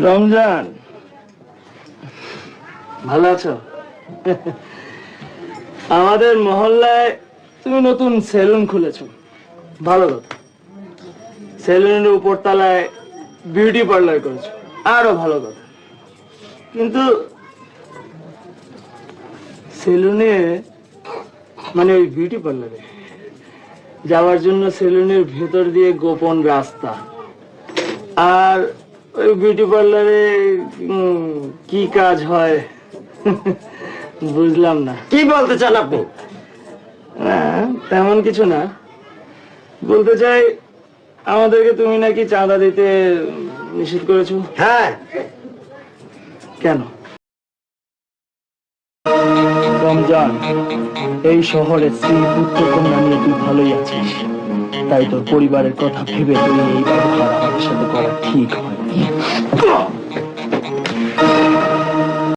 রমজান, ভালো আছো? আমাদের মহল্লায় তুমি নতুন সেলুন খুলেছো, ভালো কথা। সেলুনের উপর তলায় বিউটি পার্লার করেছো, আরো ভালো কথা। কিন্তু সেলুনে মানে ওই বিউটি পার্লারে যাওয়ার জন্য সেলুনের ভেতর দিয়ে গোপন রাস্তা, আর ওই বিউটি পার্লারে কি কাজ হয় বুঝলাম না। কি বলতে চান আপনি? না, তেমন কিছু না। বলতে চাই আমাদেরকে তুমি নাকি চাঁদা দিতে নিষেধ করেছো। হ্যাঁ। কেন? রমজান, এই শহরে স্ত্রী পুত্র কন্যা নিয়ে তুই ভালোই আছিস, তাই তোর পরিবারের কথা ভেবে তুই এই ব্যবহার আমাদের সাথে করা ঠিক